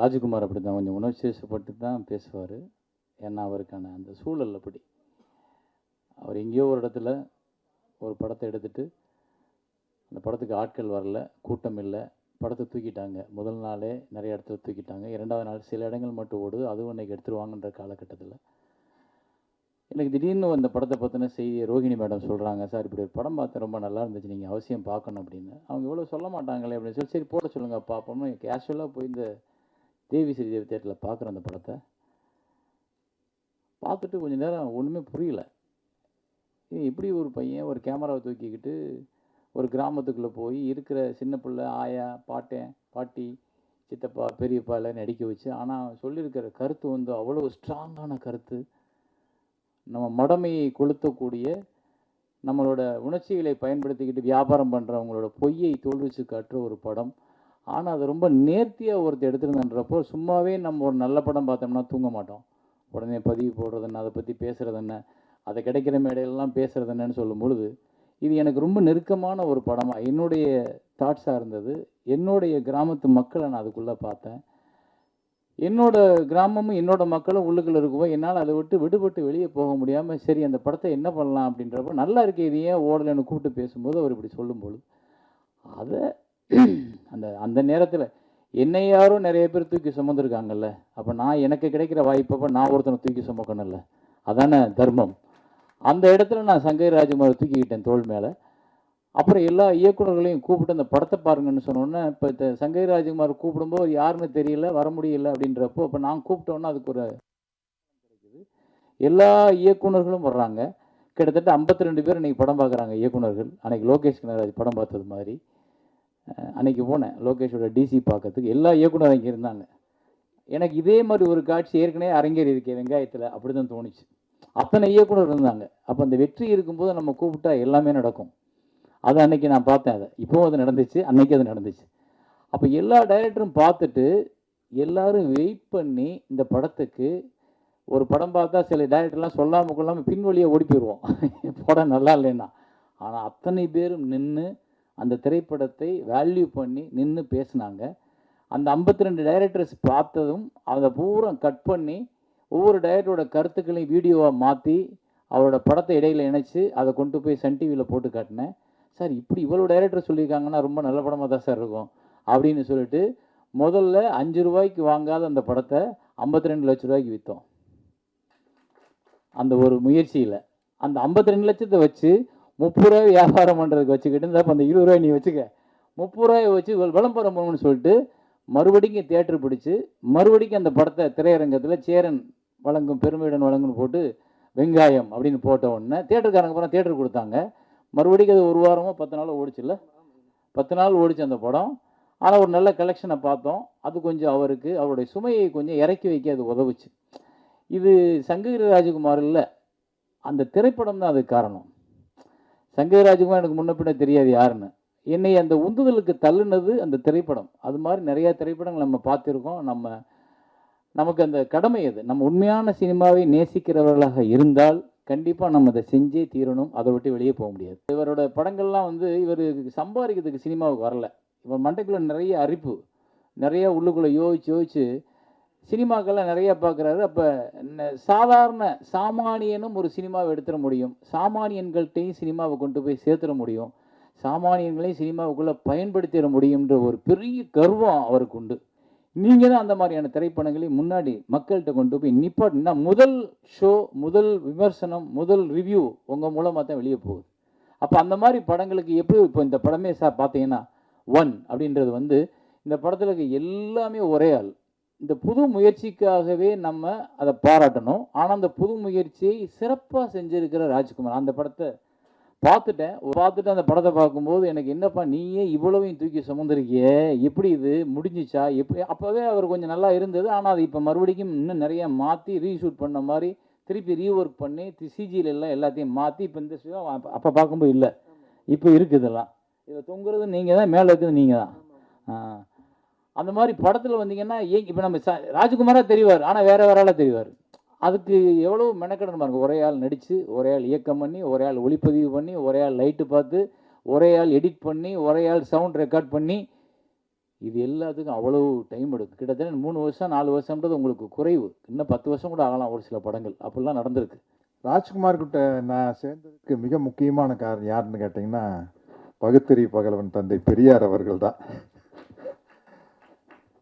ராஜகுமார் அப்படி தான் கொஞ்சம் உணர்ச்சிவசப்பட்டு தான் பேசுவார். ஏன்னா அவருக்கான அந்த சூழல் அப்படி. அவர் எங்கேயோ ஒரு இடத்துல ஒரு படத்தை எடுத்துட்டு அந்த படத்துக்கு ஆட்கள் வரல, கூட்டம் இல்லை, படத்தை தூக்கிட்டாங்க. முதல் நாளே நிறைய இடத்துல தூக்கிட்டாங்க. 2வது நாள் சில இடங்கள் மட்டும் ஓடுது, அதுவும் இன்றைக்கி எடுத்துருவாங்கன்ற காலகட்டத்தில் எனக்கு திடீர்னு அந்த படத்தை பற்றின செய்தி ரோகிணி மேடம் சொல்கிறாங்க, சார் இப்படி ஒரு படம் பார்த்தேன், ரொம்ப நல்லா இருந்துச்சு, நீங்கள் அவசியம் பார்க்கணும் அப்படின்னு. அவங்க இவ்வளோ சொல்ல மாட்டாங்களே அப்படின்னு சொல்லி, சரி போட சொல்லுங்கள் பார்ப்போம்னு கேஷுவலாக போய் இந்த தேவி ஸ்ரீதேவி தேட்டரில் பார்க்குற அந்த படத்தை பார்த்துட்டு கொஞ்சம் நேரம் ஒன்றுமே புரியல. இப்படி ஒரு பையன் ஒரு கேமராவை தூக்கிக்கிட்டு ஒரு கிராமத்துக்குள்ளே போய் இருக்கிற சின்ன பிள்ளை, ஆயா, பாட்டேன், பாட்டி, சித்தப்பா, பெரியப்பா எல்லாம் நடிக்க வச்சு, ஆனால் சொல்லியிருக்கிற கருத்து வந்து அவ்வளோ ஸ்ட்ராங்கான கருத்து. நம்ம மடமையை கொளுத்தக்கூடிய, நம்மளோட உணர்ச்சிகளை பயன்படுத்திக்கிட்டு வியாபாரம் பண்ணுறவங்களோட பொய்யை தோல்விச்சு காட்டுற ஒரு படம். ஆனால் அது ரொம்ப நேர்த்தியாக ஒருத்தர் எடுத்துருந்தன்றப்போ சும்மாவே நம்ம ஒரு நல்ல படம் பார்த்தோம்னா தூங்க மாட்டோம். உடனே பதிவு போடுறது என்ன, அதை பற்றி பேசுகிறது என்ன, அதை கிடைக்கிற மேடையிலலாம் பேசுகிறது என்னன்னு சொல்லும் பொழுது இது எனக்கு ரொம்ப நெருக்கமான ஒரு படமாக என்னுடைய தாட்ஸாக இருந்தது. என்னுடைய கிராமத்து மக்களை நான் அதுக்குள்ளே பார்த்தேன். என்னோட கிராமமும் என்னோட மக்களும் உள்ளுக்குள்ளே இருக்கும்போது என்னால் அதை விட்டு விடுபட்டு வெளியே போக முடியாமல், சரி அந்த படத்தை என்ன பண்ணலாம் அப்படின்றப்போ, நல்லா இருக்கு இது ஏன் ஓடலைன்னு கூப்பிட்டு பேசும்போது அவர் இப்படி சொல்லும்போது அதை அந்த அந்த நேரத்தில் என்னை யாரும் நிறைய பேர் தூக்கி சுமந்துருக்காங்கல்ல, அப்போ நான் எனக்கு கிடைக்கிற வாய்ப்பப்போ நான் ஒருத்தனை தூக்கி சுமக்கணும்ல, அதானே தர்மம். அந்த இடத்துல நான் சங்கர் ராஜ்குமாரை தூக்கிக்கிட்டேன் தோள் மேலே. அப்புறம் எல்லா இயக்குநர்களையும் கூப்பிட்டு அந்த படத்தை பாருங்கன்னு சொன்னோன்னே, இப்போ சங்கர் ராஜ்குமார் கூப்பிடும்போது யாருன்னு தெரியல, வர முடியல அப்படின்றப்போ, அப்போ நான் கூப்பிட்டோன்னா அதுக்கு ஒரு கிடைக்குது. எல்லா இயக்குநர்களும் வர்றாங்க. கிட்டத்தட்ட 52 பேர் இன்றைக்கி படம் பார்க்குறாங்க இயக்குநர்கள். அன்றைக்கி லோகேஷ் கனகராஜ் படம் பார்த்தது மாதிரி அன்றைக்கி போனேன் லோகேஷோட டிசி பார்க்கறதுக்கு. எல்லா இயக்குநரும் இங்கே இருந்தாங்க. எனக்கு இதே மாதிரி ஒரு காட்சி ஏற்கனவே அரங்கேறி இருக்கேன் வெங்காயத்தில், அப்படி தான் தோணுச்சு. அத்தனை இயக்குனர் இருந்தாங்க. அப்போ அந்த வெற்றி இருக்கும்போது நம்ம கூப்பிட்டா எல்லாமே நடக்கும். அது அன்னைக்கு நான் பார்த்தேன். அதை இப்போவும் அது நடந்துச்சு, அன்னைக்கு அது நடந்துச்சு. அப்போ எல்லா டைரக்டரும் பார்த்துட்டு எல்லாரும் வெயிட் பண்ணி இந்த படத்துக்கு ஒரு படம் பார்த்தா சில டைரக்டர்லாம் சொல்லாமல் கொள்ளாமல் பின்வழியாக ஓடி போயிடுவோம் படம் நல்லா இல்லைன்னா. ஆனால் அத்தனை பேரும் நின்று அந்த திரைப்படத்தை வேல்யூ பண்ணி நின்று பேசினாங்க. அந்த 52 டைரக்டர்ஸ் பார்த்ததும் அதை பூரா கட் பண்ணி ஒவ்வொரு டைரக்டரோட கருத்துக்களையும் வீடியோவாக மாற்றி அவரோட படத்தை இடையில் இணைச்சி அதை கொண்டு போய் சன் டிவியில் போட்டு காட்டினேன். சார் இப்படி இவ்வளோ டைரக்டர் சொல்லியிருக்காங்கன்னா ரொம்ப நல்ல படமாக தான் சார் இருக்கும் அப்படின்னு சொல்லிட்டு முதல்ல 5 ரூபாய்க்கு வாங்காத அந்த படத்தை 52 லட்ச ரூபாய்க்கு விற்றோம். அந்த ஒரு முயற்சியில் அந்த 52 லட்சத்தை வச்சு 30 ரூபாய் வியாபாரம் பண்ணுறதுக்கு வச்சுக்கிட்டு இருந்தால் அந்த 20 ரூபாய் நீ வச்சுக்க, 30 ரூபாயை வச்சு விளம்பரம் பண்ணணும்னு சொல்லிட்டு மறுபடிக்கும் தியேட்டர் பிடிச்சி மறுபடிக்கும் அந்த படத்தை திரையரங்கத்தில் சேரன் வழங்கும் பெருமையுடன் வழங்குன்னு போட்டு வெங்காயம் அப்படின்னு போட்ட உடனே தியேட்டருக்காரங்க அப்புறம் தியேட்டர் கொடுத்தாங்க. மறுபடிக்கும் அது 1 வாரமோ 10 நாளோ ஓடிச்சுல்ல, 10 நாள் ஓடிச்சு அந்த படம். ஆனால் ஒரு நல்ல கலெக்ஷனை பார்த்தோம். அது கொஞ்சம் அவருக்கு அவருடைய சுமையை கொஞ்சம் இறக்கி வைக்க அது உதவுச்சு. இது சங்கர் ராஜகுமார் இல்லை, அந்த திரைப்படம் தான் அதுக்கு காரணம். சங்கர் ராஜகுமார் எனக்கு முன்ன பின்ன தெரியாது யாருன்னு. என்னை அந்த உந்துதலுக்கு தள்ளுனது அந்த திரைப்படம். அது மாதிரி நிறையா திரைப்படங்கள் நம்ம பார்த்துருக்கோம். நமக்கு அந்த கடமை அது. நம்ம உண்மையான சினிமாவை நேசிக்கிறவர்களாக இருந்தால் கண்டிப்பாக நம்ம அதை செஞ்சே தீரணும். அதை விட்டு வெளியே போக முடியாது. இவரோட படங்கள்லாம் வந்து இவர் சம்பாதிக்கிறதுக்கு சினிமாவுக்கு வரல. இவர் மண்டைக்குள்ளே நிறைய அரிப்பு, நிறைய உள்ளுக்குள்ளே யோசிச்சு சினிமாக்கெல்லாம் நிறையா பார்க்குறாரு. அப்போ சாதாரண சாமானியனும் ஒரு சினிமாவை எடுத்துட முடியும், சாமானியன்கள்கிட்டையும் சினிமாவை கொண்டு போய் சேர்த்துட முடியும், சாமானியன்களையும் சினிமாவுக்குள்ளே பயன்படுத்திட முடியுன்ற ஒரு பெரிய கர்வம் அவருக்கு உண்டு. நீங்கள் தான் அந்த மாதிரியான திரைப்படங்களையும் முன்னாடி மக்கள்கிட்ட கொண்டு போய் நிப்பாட்டினா முதல் ஷோ, முதல் விமர்சனம், முதல் ரிவ்யூ உங்கள் மூலமாக தான் வெளியே போகுது. அப்போ அந்த மாதிரி படங்களுக்கு எப்படி இப்போ இந்த படமே பார்த்தீங்கன்னா 1 அப்படின்றது வந்து இந்த படத்தில் இருக்க எல்லாமே ஒரே ஆள். இந்த புது முயற்சிக்காகவே நம்ம அதை பாராட்டணும். ஆனால் அந்த புது முயற்சியை சிறப்பாக செஞ்சுருக்கிற ராஜ்குமார். அந்த படத்தை பார்த்துட்டு அந்த படத்தை பார்க்கும்போது எனக்கு என்னப்பா நீயே இவ்வளவையும் தூக்கி சுமந்துருக்கிய, எப்படி இது முடிஞ்சிச்சா, எப்படி அப்போவே அவர் கொஞ்சம் நல்லா இருந்தது. ஆனால் அது இப்போ மறுபடியும் இன்னும் நிறைய மாற்றி ரீஷூட் பண்ண மாதிரி திருப்பி ரீஒர்க் பண்ணி சிஜியில் எல்லாம் எல்லாத்தையும் மாற்றி இப்போ இந்த அப்போ பார்க்கும்போது இல்லை, இப்போ இருக்குதெல்லாம் இதில் தொங்குறது நீங்கள் தான், மேலே இருக்குது நீங்கள் தான். அந்த மாதிரி படத்தில் வந்தீங்கன்னா இப்போ நம்ம ராஜ்குமாராக தெரிவார், ஆனால் வேறு ஆளாக தெரிவார். அதுக்கு எவ்வளோ மெனக்கடன் பாருங்க. ஒரே ஆள் நடித்து, ஒரே ஆள் இயக்கம் பண்ணி, ஒரே ஆள் ஒளிப்பதிவு பண்ணி, ஒரே ஆள் லைட்டு பார்த்து, ஒரே ஆள் எடிட் பண்ணி, ஒரே ஆள் சவுண்ட் ரெக்கார்ட் பண்ணி, இது எல்லாத்துக்கும் அவ்வளவு டைம் எடுக்கும். கிட்டத்தட்ட 3 வருஷம் 4 வருஷம்ன்றது உங்களுக்கு குறைவு. இன்னும் 10 வருஷம் கூட ஆகலாம் ஒரு சில படங்கள். அப்படிலாம் நடந்திருக்கு. ராஜ்குமார் கிட்ட நான் சேர்ந்ததுக்கு மிக முக்கியமான காரணம் யாருன்னு கேட்டிங்கன்னா, பகுத்தறிவு பகலவன் தந்தை பெரியார் அவர்கள் தான்.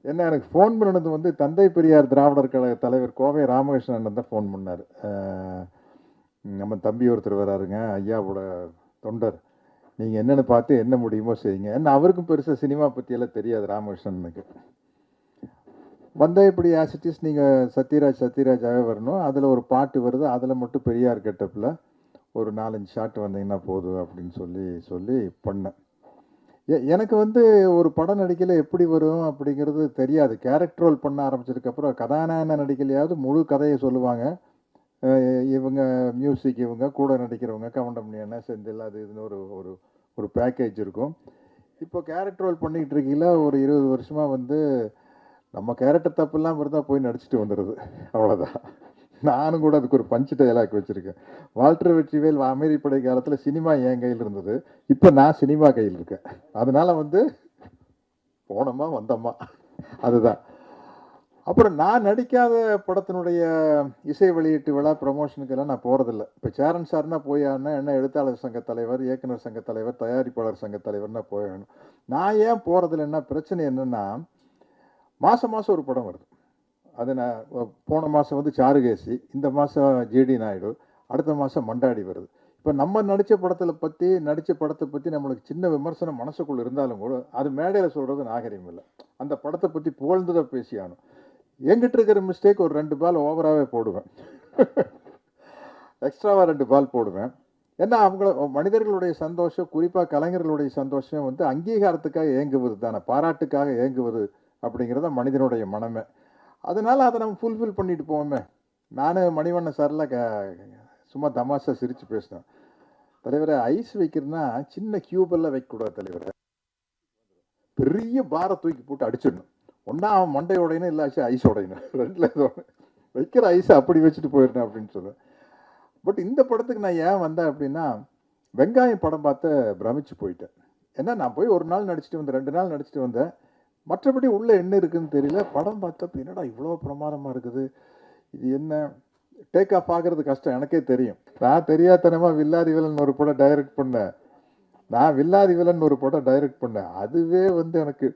என்ன எனக்கு ஃபோன் பண்ணது வந்து தந்தை பெரியார் திராவிடர் கழக தலைவர் கோவை ராமகிருஷ்ணன் தான் ஃபோன் பண்ணார். நம்ம தம்பி ஒருத்தர் வராருங்க, ஐயாவோட தொண்டர். நீங்கள் என்னென்னு பார்த்து என்ன முடியுமோ செய்யுங்க. ஏன்னா அவருக்கும் பெருசாக சினிமா பற்றியெல்லாம் தெரியாது ராமகிருஷ்ணனுக்கு. வந்தால் இப்படி ஆசிட்டிஸ் நீங்கள் சத்யராஜாவே வரணும், அதில் ஒரு பாட்டு வருது, அதில் மட்டும் பெரியார் கெட்டப்பில் ஒரு 4-5 ஷாட் வந்தீங்கன்னா போதும் அப்படின்னு சொல்லி பண்ணேன். எனக்கு வந்து ஒரு படம் நடிக்கல எப்படி வரும் அப்படிங்கிறது தெரியாது. கேரக்டர் ரோல் பண்ண ஆரம்பிச்சதுக்கப்புறம் கதாநாயகன் நடிக்கலையாவது முழு கதையை சொல்லுவாங்க. இவங்க மியூசிக், இவங்க கூட நடிக்கிறவங்க கவுண்டமணி அண்ணன், செந்தில், அது இதுன்னு ஒரு ஒரு ஒரு பேக்கேஜ் இருக்கும். இப்போ கேரக்டர் ரோல் பண்ணிக்கிட்டு இருக்கீங்களா ஒரு 20 வருஷமாக வந்து நம்ம கேரக்டர் தப்புலாம் இருந்தால் போய் நடிச்சுட்டு வந்துடுது, அவ்வளோதான். நானும் கூட அதுக்கு ஒரு பஞ்சு டயலாக் வச்சுருக்கேன். வால்டர் வெற்றிவேல் அமெரிப்படை காலத்தில் சினிமா என் கையில் இருந்தது, இப்போ நான் சினிமா கையில் இருக்கேன். அதனால வந்து போனோமா வந்தோமா அதுதான். அப்புறம் நான் நடிக்காத படத்தினுடைய இசை வெளியீட்டு விழா ப்ரமோஷனுக்கெல்லாம் நான் போகிறதில்ல. இப்போ சேரன் சார்னா போய் ஆகணும், என்ன எழுத்தாளர் சங்க தலைவர், இயக்குனர் சங்க தலைவர், தயாரிப்பாளர் சங்க தலைவர்னா போய் ஆகணும். நான் ஏன் போகிறதில்லைன்னா பிரச்சனை என்னென்னா, மாதம் மாதம் ஒரு படம் வருது. அது நான் போன மாதம் வந்து சாருகேசி, இந்த மாதம் ஜேடி நாயுடு, அடுத்த மாதம் மண்டாடி வருது. இப்போ நம்ம நடித்த படத்தை பற்றி நம்மளுக்கு சின்ன விமர்சனம் மனசுக்குள்ளே இருந்தாலும் கூட அது மேடையில் சொல்கிறது நாகரிகம் இல்லை. அந்த படத்தை பற்றி புகழ்ந்துதான் பேசியானும். என்கிட்ட இருக்கிற மிஸ்டேக் ஒரு 2 பால் ஓவராகவே போடுவேன், எக்ஸ்ட்ராவாக 2 பால் போடுவேன். ஏன்னா மனிதர்களுடைய சந்தோஷம், குறிப்பாக கலைஞர்களுடைய சந்தோஷம் வந்து அங்கீகாரத்துக்காக ஏங்குவது தானே, பாராட்டுக்காக ஏங்குவது அப்படிங்கிறத மனிதனுடைய மனமே. அதனால அதை நம்ம ஃபுல்ஃபில் பண்ணிட்டு போவோமே. நான் மணிவண்ணன் சார்லாம் சும்மா தமாஷா சிரித்து பேசினேன். தலைவரை ஐஸ் வைக்கிறதுனா சின்ன கியூபெல்லாம் வைக்கக்கூடாது தலைவரை, பெரிய பாரை தூக்கி போட்டு அடிச்சிடணும். ஒன்றா அவன் மண்டை உடையணும், இல்லாச்சு ஐஸ் உடையணும், 2ல் ஏதோ வைக்கிற ஐஸை அப்படி வச்சுட்டு போயிடணும் அப்படின்னு சொல்லுவேன். பட் இந்த படத்துக்கு நான் ஏன் வந்தேன் அப்படின்னா, வெங்காயம் படம் பார்த்து பிரமிச்சு போயிட்டேன். ஏன்னா நான் போய் ஒரு நாள் நடிச்சுட்டு வந்தேன், 2 நாள் நடிச்சுட்டு வந்தேன். மற்றபடி உள்ளே என்ன இருக்குதுன்னு தெரியல. படம் பார்த்தப்ப என்னடா இவ்வளோ பிரமாதமாக இருக்குது, இது என்ன டேக் ஆஃப் ஆகிறது கஷ்டம், எனக்கே தெரியும். நான் தெரியாதனமாக வில்லாதி வில்லன் ஒரு படம் டைரக்ட் பண்ணேன். அதுவே வந்து எனக்கு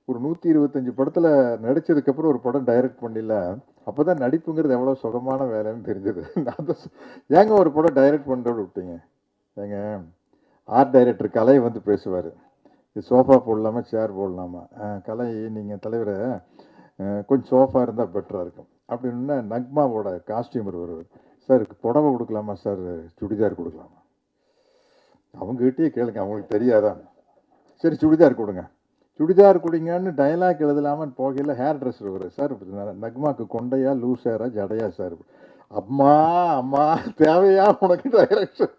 ஒரு 125 படத்தில் நடித்ததுக்கப்புறம் ஒரு படம் டைரக்ட் பண்ணல. அப்போ தான் நடிப்புங்கிறது எவ்வளோ சுகமான வேலைன்னு தெரிஞ்சது. ஏங்க ஒரு படம் டைரக்ட் பண்ணுறோடு விட்டீங்க? ஏங்க ஆர்ட் டைரக்டர் கலை வந்து பேசுவார், இது சோஃபா போடலாமா சேர் போடலாமா, கலை நீங்கள் தலைவரை கொஞ்சம் சோஃபா இருந்தால் பெட்டராக இருக்கும் அப்படின்னா, நக்மாவோட காஸ்டியூமர் வருவார், சார் புடவை கொடுக்கலாமா சார், சுடிதார் கொடுக்கலாமா? அவங்ககிட்டயே கேளுங்க, அவங்களுக்கு தெரியாதான். சரி சுடிதார் கொடுங்கன்னு டைலாக் எழுதலாமான்னு போகையில் ஹேர் ட்ரெஸ்ஸர் வருவார், சார் நக்மாவுக்கு கொண்டையா லூஸ் ஹேரா ஜடையா சார்? அம்மா தேவையா உனக்கு டைரக்ஷன்?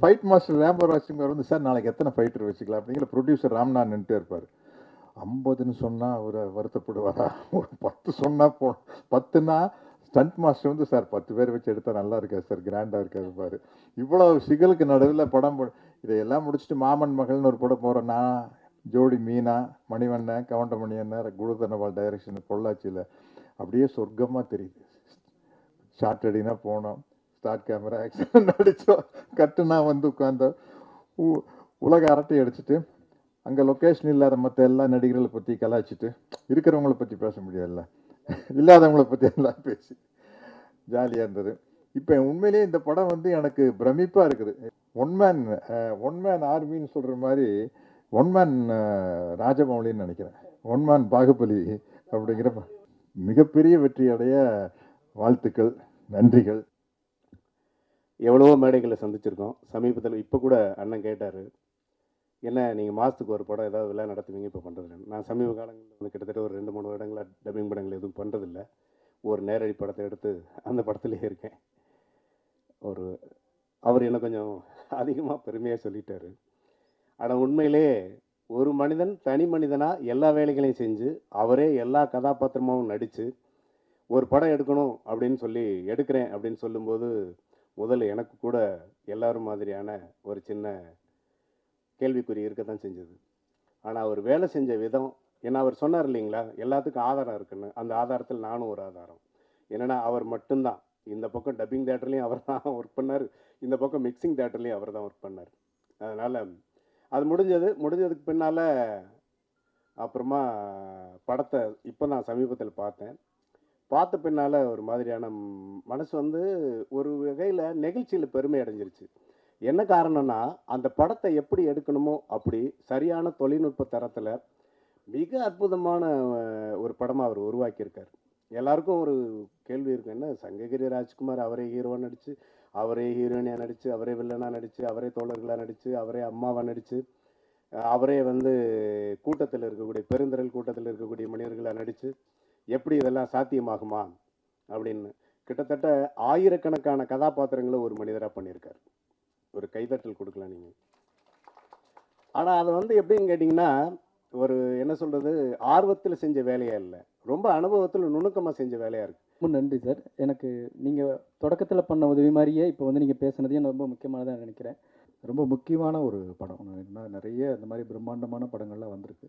ஃபைட் மாஸ்டர் ரேம்பர் வாசிங்கர் வந்து, சார் நாளைக்கு எத்தனை ஃபைட்டர் வச்சுக்கலாம் அப்படிங்கிற ப்ரொடியூசர் ராம்நாத் நின்றுட்டே இருப்பார். 50ன்னு சொன்னால் அவர் வருத்தப்படுவாரா? ஒரு 10 சொன்னால் 10னா ஸ்டண்ட் மாஸ்டர் வந்து, சார் 10 பேர் வச்சு எடுத்தால் நல்லா இருக்காது சார், கிராண்டாக இருக்காது பாரு. இவ்வளோ சிகலுக்கு நடுவில் படம் இதையெல்லாம் முடிச்சுட்டு மாமன் மகள்னு ஒரு படம் போகிறேன்னா, ஜோடி மீனா, மணிவண்ணன், கவுண்டமணி அண்ணன், குருதனவால் டைரக்ஷன், பொள்ளாச்சியில் அப்படியே சொர்க்கமாக தெரியுது. ஷார்ட் அடினா போனோம், ஸ்டார்ட் கேமரா ஆக்ஷன் நடித்தோம், கட்டுனா வந்து உட்காந்தோம், உலக அரட்டை அடிச்சுட்டு அங்கே லொக்கேஷன் இல்லாத மற்ற எல்லா நடிகர்களை பற்றி கலாய்ச்சிட்டு, இருக்கிறவங்கள பற்றி பேச முடியாதுல்ல, இல்லாதவங்கள பற்றி எல்லாம் பேசி ஜாலியாக இருந்தது. இப்போ உண்மையிலேயே இந்த படம் வந்து எனக்கு பிரமிப்பாக இருக்குது. ஒன் மேன் ஆர்மின்னு சொல்கிற மாதிரி ஒன் மேன் ராஜமௌலின்னு நினைக்கிறேன், ஒன் மேன் பாகுபலி அப்படிங்கிற மிகப்பெரிய வெற்றி அடைய வாழ்த்துக்கள், நன்றிகள். எவ்வளவோ மேடைகளை சந்திச்சிருக்கோம். சமீபத்தில் இப்போ கூட அண்ணன் கேட்டார், என்ன நீங்கள் மாதத்துக்கு ஒரு படம் ஏதாவது விழா நடத்துவீங்க, இப்போ பண்ணுறதில்ல. நான் சமீப காலங்களில் வந்து கிட்டத்தட்ட ஒரு 2-3 வருடங்களாக டப்பிங் படங்கள் எதுவும் பண்ணுறதில்ல. ஒரு நேரடி படத்தை எடுத்து அந்த படத்துலேயே இருக்கேன். அவர் என்ன கொஞ்சம் அதிகமாக பெருமையாக சொல்லிட்டார். ஆனால் உண்மையிலே ஒரு மனிதன் தனி மனிதனாக எல்லா வேலைகளையும் செஞ்சு அவரே எல்லா கதாபாத்திரமும் நடித்து ஒரு படம் எடுக்கணும் அப்படின்னு எடுக்கிறேன் அப்படின்னு சொல்லும்போது முதல்ல எனக்கு கூட எல்லாரும் மாதிரியான ஒரு சின்ன கேள்விக்குறி இருக்க தான் செஞ்சது. ஆனால் அவர் வேலை செஞ்ச விதம் ஏன்னா அவர் சொன்னார் இல்லைங்களா, எல்லாத்துக்கும் ஆதாரம் இருக்குன்னு. அந்த ஆதாரத்தில் நானும் ஒரு ஆதாரம். என்னன்னா, அவர் மட்டும்தான் இந்த பக்கம் டப்பிங் தியேட்டர்லேயும் அவர் தான் ஒர்க் பண்ணார், இந்த பக்கம் மிக்சிங் தியேட்டர்லேயும் அவர் தான் ஒர்க் பண்ணார். அதனால் அது முடிஞ்சதுக்கு பின்னால் அப்புறமா படத்தை இப்போ நான் சமீபத்தில் பார்த்தேன். பார்த்த பின்னால் ஒரு மாதிரியான மனசு வந்து ஒரு வகையில் நெகிழ்ச்சியில் பெருமை அடைஞ்சிருச்சு. என்ன காரணம்னா, அந்த படத்தை எப்படி எடுக்கணுமோ அப்படி சரியான தொழில்நுட்ப தரத்தில் மிக அற்புதமான ஒரு படமாக அவர் உருவாக்கியிருக்கார். எல்லாருக்கும் ஒரு கேள்வி இருக்கு, என்ன சங்ககிரி ராஜ்குமார் அவரே ஹீரோவாக நடித்து, அவரே ஹீரோயினியாக நடித்து, அவரே வில்லனாக நடித்து, அவரே தோழர்களாக நடித்து, அவரே அம்மாவாக நடித்து, அவரே வந்து கூட்டத்தில் இருக்கக்கூடிய பெருந்திரள் கூட்டத்தில் இருக்கக்கூடிய மனிதர்களாக நடித்து எப்படி இதெல்லாம் சாத்தியமாகுமா அப்படின்னு கிட்டத்தட்ட ஆயிரக்கணக்கான கதாபாத்திரங்களை ஒரு மனிதராக பண்ணியிருக்கார். ஒரு கைதட்டல் கொடுக்கலாம் நீங்கள். ஆனால் அதை வந்து எப்படின்னு கேட்டிங்கன்னா, ஒரு என்ன சொல்கிறது, ஆர்வத்தில் செஞ்ச வேலையாக இல்லை, ரொம்ப அனுபவத்தில் நுணுக்கமாக செஞ்ச வேலையாக இருக்குது. ரொம்ப நன்றி சார். எனக்கு நீங்கள் தொடக்கத்தில் பண்ண உதவி மாதிரியே இப்போ வந்து நீங்கள் பேசுனதையும் நான் ரொம்ப முக்கியமானதாக நினைக்கிறேன். ரொம்ப முக்கியமான ஒரு படம். நிறைய இந்த மாதிரி பிரம்மாண்டமான படங்கள்லாம் வந்திருக்கு.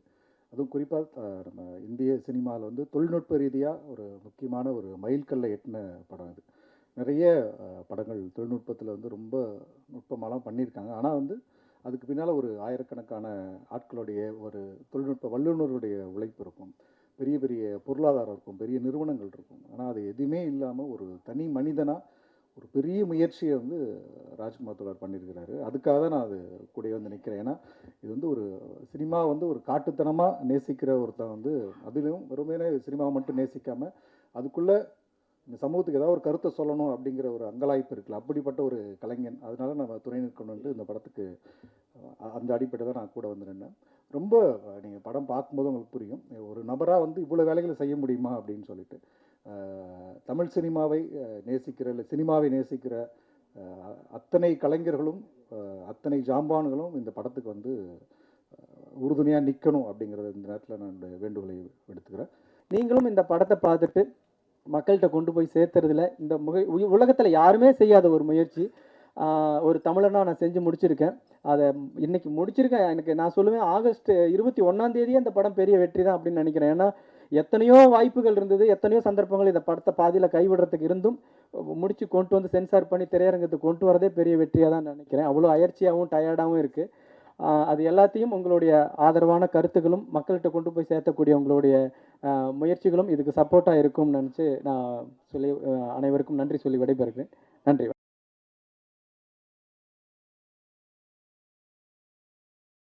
அதுவும் குறிப்பாக நம்ம இந்திய சினிமாவில் வந்து தொழில்நுட்ப ரீதியாக ஒரு முக்கியமான ஒரு மைல்கல்லை எட்டின படம் இது. நிறைய படங்கள் தொழில்நுட்பத்தில் வந்து ரொம்ப நுட்பமாலாம் பண்ணியிருக்காங்க. ஆனால் வந்து அதுக்கு பின்னால் ஒரு ஆயிரக்கணக்கான ஆட்களுடைய ஒரு தொழில்நுட்ப வல்லுநருடைய உழைப்பு இருக்கும், பெரிய பெரிய பொருளாதாரம் இருக்கும், பெரிய நிறுவனங்கள் இருக்கும். ஆனால் அது எதுவுமே இல்லாமல் ஒரு தனி மனிதனாக ஒரு பெரிய முயற்சியை வந்து ராஜ்குமார் தோழர் பண்ணியிருக்கிறாரு. அதுக்காக தான் நான் அது கூட வந்து நிற்கிறேன். ஏன்னா இது வந்து ஒரு சினிமா வந்து ஒரு காட்டுத்தனமாக நேசிக்கிற ஒருத்தன் வந்து, அதிலும் வெறுமனே சினிமாவை மட்டும் நேசிக்காமல் அதுக்குள்ளே இந்த சமூகத்துக்கு ஏதாவது ஒரு கருத்தை சொல்லணும் அப்படிங்கிற ஒரு அங்கலாய்ப்பு இருக்குல்ல, அப்படிப்பட்ட ஒரு கலைஞன். அதனால நம்ம துணை நிற்கணுன்ட்டு இந்த படத்துக்கு அந்த அடிப்படை தான் நான் கூட வந்து நின்னேன். ரொம்ப நீங்கள் படம் பார்க்கும்போது உங்களுக்கு புரியும், ஒரு நபராக வந்து இவ்வளோ வேலைகளை செய்ய முடியுமா அப்படின்னு சொல்லிட்டு. தமிழ் சினிமாவை நேசிக்கிற, இல்லை சினிமாவை நேசிக்கிற அத்தனை கலைஞர்களும் அத்தனை ஜாம்பான்களும் இந்த படத்துக்கு வந்து உறுதுணையாக நிற்கணும் அப்படிங்கிறத இந்த நேரத்தில் நான் வேண்டுகோளை எடுத்துக்கிறேன். நீங்களும் இந்த படத்தை பார்த்துட்டு மக்கள்கிட்ட கொண்டு போய் சேர்த்துறதுல இந்த உலகத்தில் யாருமே செய்யாத ஒரு முயற்சி ஒரு தமிழனா நான் செஞ்சு முடிச்சிருக்கேன். அதை இன்னைக்கு முடிச்சிருக்கேன். எனக்கு நான் சொல்லுவேன், ஆகஸ்ட் 21 அந்த படம் பெரிய வெற்றி தான் அப்படின்னு நினைக்கிறேன். ஏன்னா எத்தனையோ வாய்ப்புகள் இருந்தது, எத்தனையோ சந்தர்ப்பங்கள் இந்த படத்தை பாதியில் கைவிடுறதுக்கு இருந்தும் முடிச்சு கொண்டு வந்து சென்சார் பண்ணி திரையரங்கத்துக்கு கொண்டு வரதே பெரிய வெற்றியாக தான் நினைக்கிறேன். அவ்வளோ அயற்சியாகவும் டயர்டாகவும் இருக்குது. அது எல்லாத்தையும் உங்களுடைய ஆதரவான கருத்துக்களும் மக்கள்கிட்ட கொண்டு போய் சேர்த்தக்கூடிய உங்களுடைய முயற்சிகளும் இதுக்கு சப்போர்ட்டாக இருக்கும்னு நினச்சி நான் சொல்லி அனைவருக்கும் நன்றி சொல்லி விடைபெறுகிறேன். நன்றி.